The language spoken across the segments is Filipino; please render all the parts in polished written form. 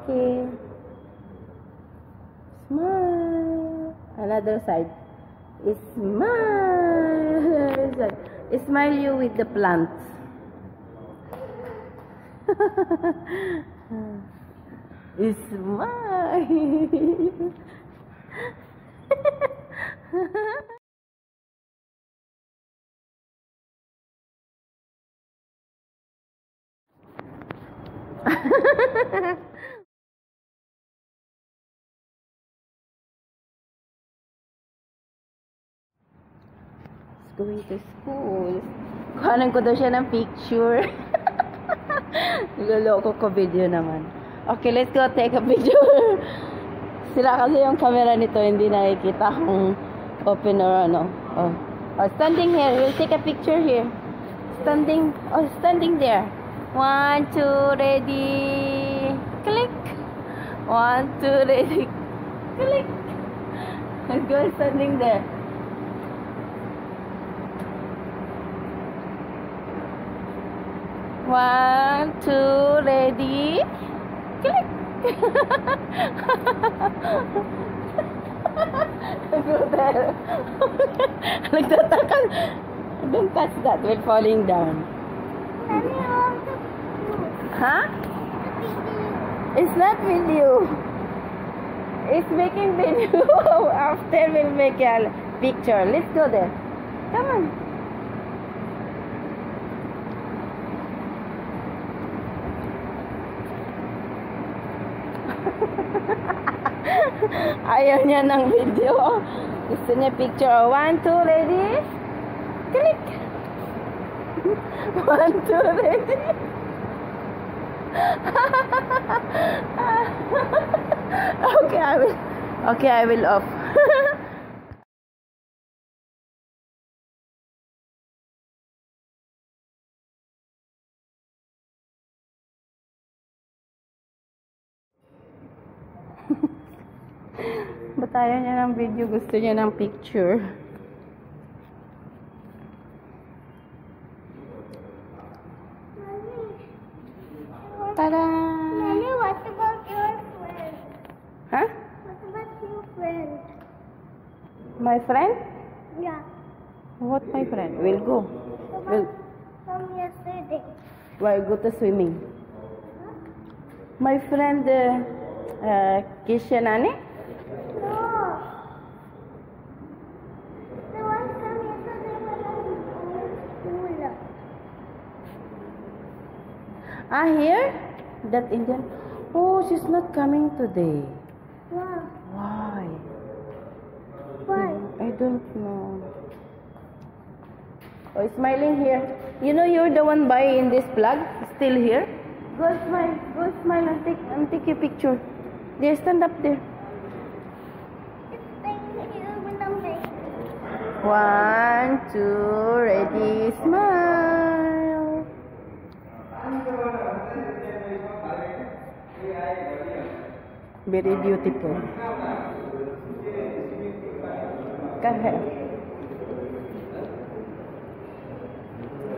Okay. Smile. Another side. Smile. Smile you with the plants. Smile. Going to school. Kuhanan ko daw siya ng picture. Niloloko ko video naman. Okay, let's go take a picture. Sila kasi yung camera nito, hindi nakikita kung open or ano. Oh, standing here. We'll take a picture here. Standing there. 1, 2, ready. Click. 1, 2, ready. Click. Let's go standing there. One, two, ready, click. Go there. Nagtatakan. Don't touch that. We're falling down. Huh? It's not video. It's making video. After we'll make a picture. Let's go there. Come on. Ayaw niya ng video. Gusto niya picture. 1, 2, ready? Click. 1, 2, ready? Okay, I will off. Ba't ayaw niya ng video? Gusto niya ng picture. Tada! Mommy, what about your friend? Huh? What about your friend? My friend? Yeah. What my friend? We'll go. We'll From yesterday. go to swimming. Huh? My friend, Kishanani? No. The one from yesterday when I was in school. Here? That Indian? Oh, she's not coming today. Wow. Why? Why? I don't know. Oh, smiling here. You know you're the one buying this plug? Still here? Go smile and take a picture. There, stand up there. It's staying here with the face. 1, 2, ready, smile. Very beautiful. Come here.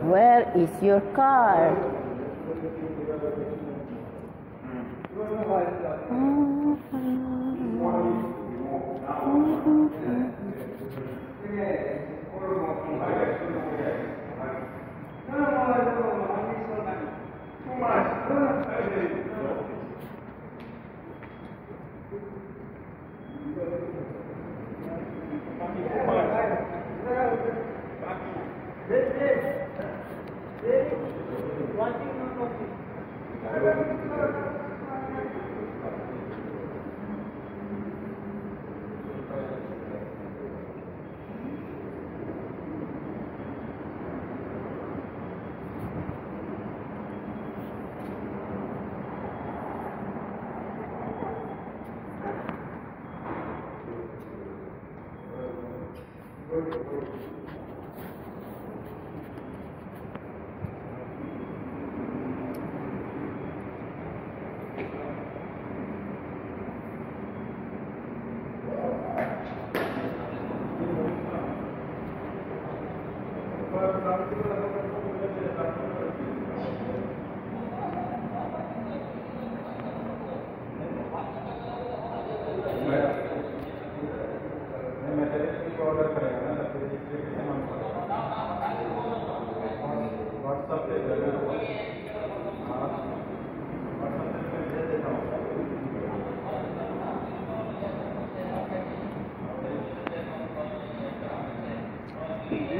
Where is your car?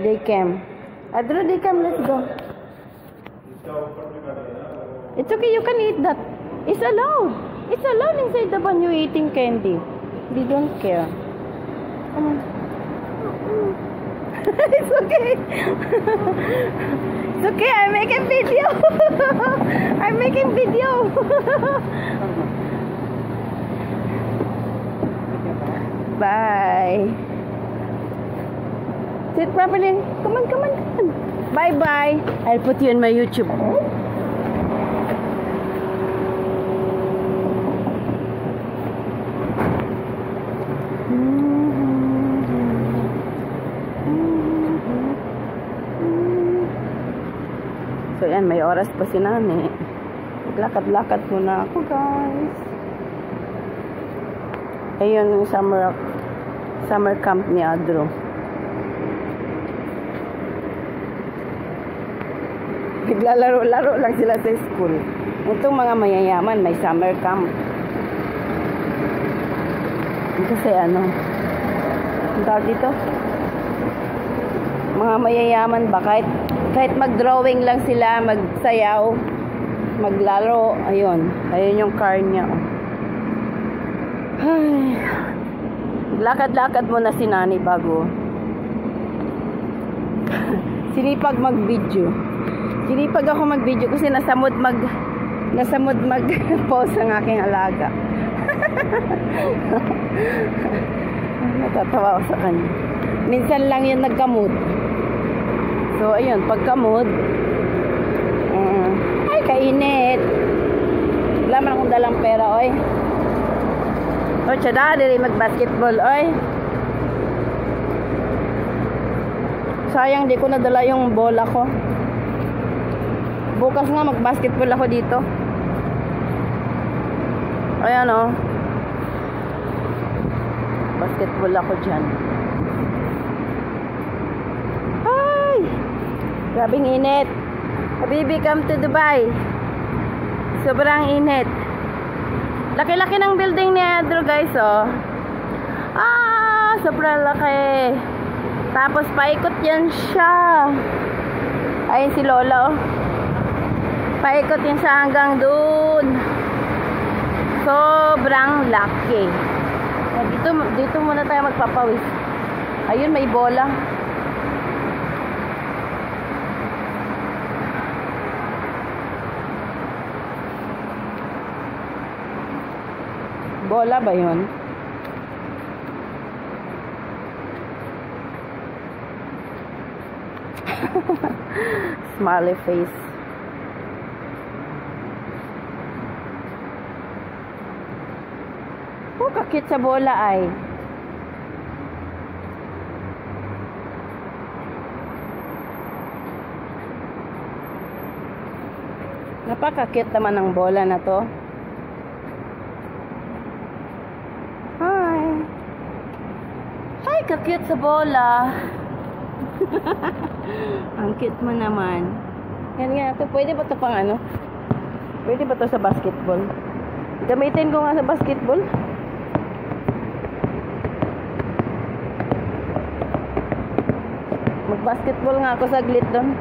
They came. Adro, they came. Let's go. It's okay. You can eat that. It's allowed. It's allowed inside the van. You eating candy. They don't care. Come on. It's okay. It's okay. I'm making video. I'm making video. Bye. Sit properly. Come on, come on, come on. Bye-bye. I'll put you on my YouTube. So yan, may oras pa si Nani. Lakad-lakad muna ako, guys. Ayun yung summer camp ni Adro. Naglalaro-laro lang sila sa school. Itong mga mayayaman, may summer camp. Kasi ano, ang tawag dito? Mga mayayaman ba? Kahit mag-drawing lang sila, magsayaw, maglaro. Ayun. Ayun yung car niya. Ay. Lakad-lakad muna si Nani bago. Sinipag mag-video. Sinipag ako mag-video kasi nasamod mag-pause ang aking alaga. Natatawa ako sa kanya. Minsan lang yun nagkamot. So, ayun, pagkamot, ay, kainit. Wala man akong dalang pera, oy. O, tsada, diri mag-basketball, oy. Sayang, di ko nadala yung bola ko. Bukas nga, mag-basketball ako dito. Ayan, o. Basketball ako dyan. Grabing init. Habibi, come to Dubai. Sobrang init. Laki-laki ng building ni Adro, guys, oh. Sobrang laki. Tapos paikot yan siya. Ayun si Lola, oh. Paikot yan siya hanggang dun. Sobrang laki. Dito muna tayo magpapawis. Ayun, may bola. Bola ba yun? Smiley face. Oh, kakit sa bola ay. Napakakit naman ng bola na to. Kakit sa bola. Ang cute mo naman. Yan nga ito. Pwede ba ito pang ano? Pwede ba ito sa basketball? Gamitin ko nga sa basketball. Mag-basketball nga ako saglit doon.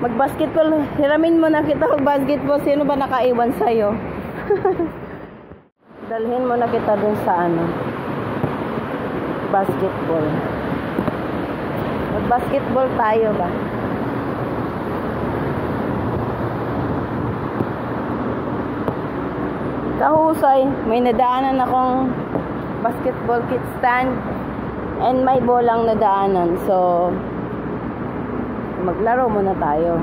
Mag-basketball. Hiramin mo na kita mag-basketball. Sino ba nakaiwan sa'yo? Dalhin mo na kita dun sa ano, basketball. Mag-basketball tayo ba? Kahusay, may nadaanan akong basketball kit stand and may bolang nadaanan. So, maglaro muna tayo.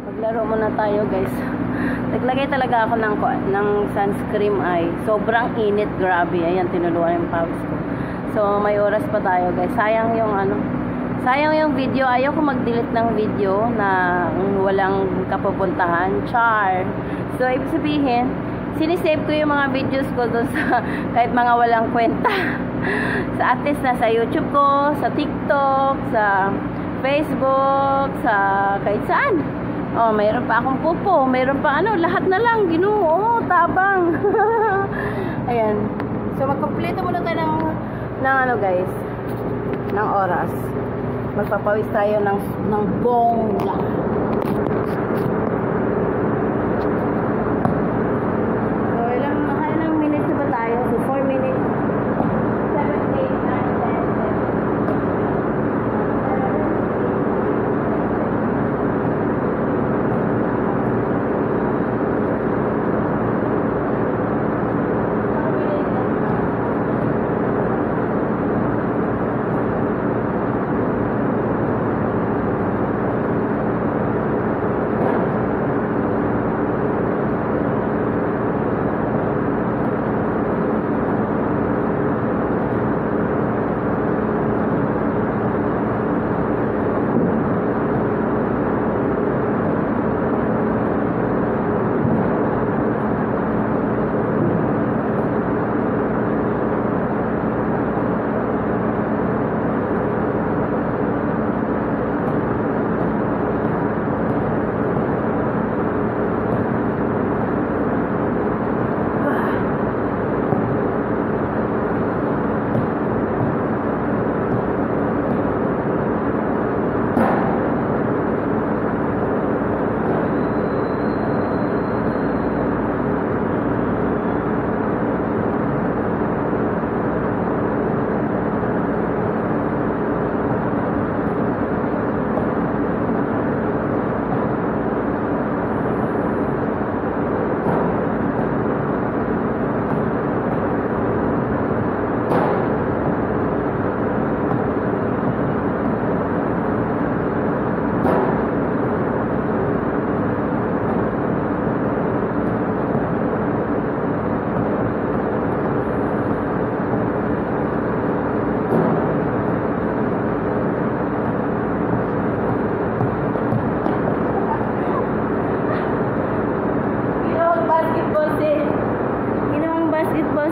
Maglaro muna tayo, guys. Naglagay talaga ako ng sunscreen ay sobrang init, grabe. Ayan, tinuluan yung pawis ko. So, may oras pa tayo, guys. Sayang yung video. Ayaw ko mag-delete ng video na walang kapupuntahan. Char. So, ibig sabihin, sinisave ko yung mga videos ko doon sa kahit mga walang kwenta. Sa at least na sa YouTube ko, sa TikTok, sa Facebook, sa kahit saan. Oh, mayroon pa akong pupo, mayroon pa ano, lahat na lang, Ginoo, tabang. Ayan. So, magkompleto muna tayo ng ng ano guys, ng oras. Magpapawis tayo ng bongga. So, ilang minutes na ba tayo? So, 4 minutes. 7, 8, 9, 10,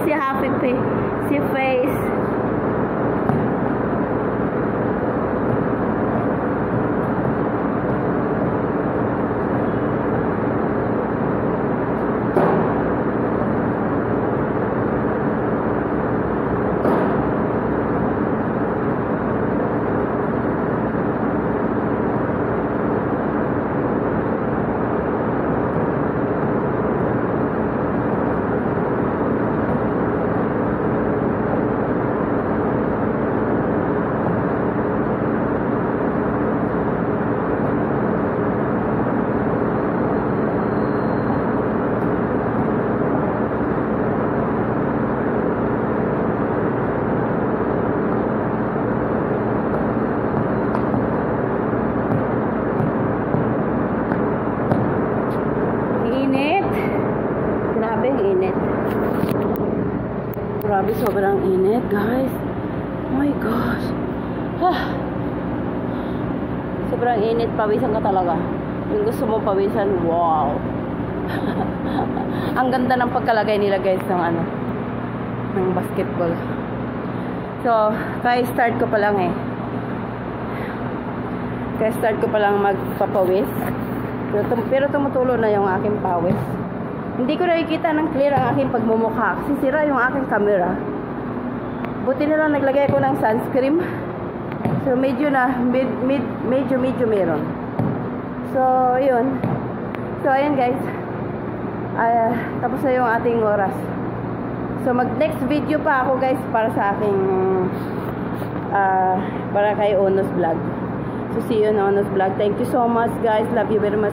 'Si Happy Pay, si Face. Grabe, sobrang init, guys. Oh my gosh. Sobrang init, pawisan ka talaga. Yung gusto mo pawisan, wow. Ang ganda ng pagkalagay nila, guys, ng basketball. So, start ko pa lang magpapawis. Pero tumutulo na yung aking pawis. Hindi ko nakikita ng clear ang aking pagmumukha kasi sira yung aking camera. Buti na lang naglagay ako ng sunscreen. So medyo meron. So yun. So ayan guys. Tapos na yung ating oras. So next video pa ako guys para sa aking para kay Onos Vlog. So see you on Onos Vlog. Thank you so much guys. Love you very much.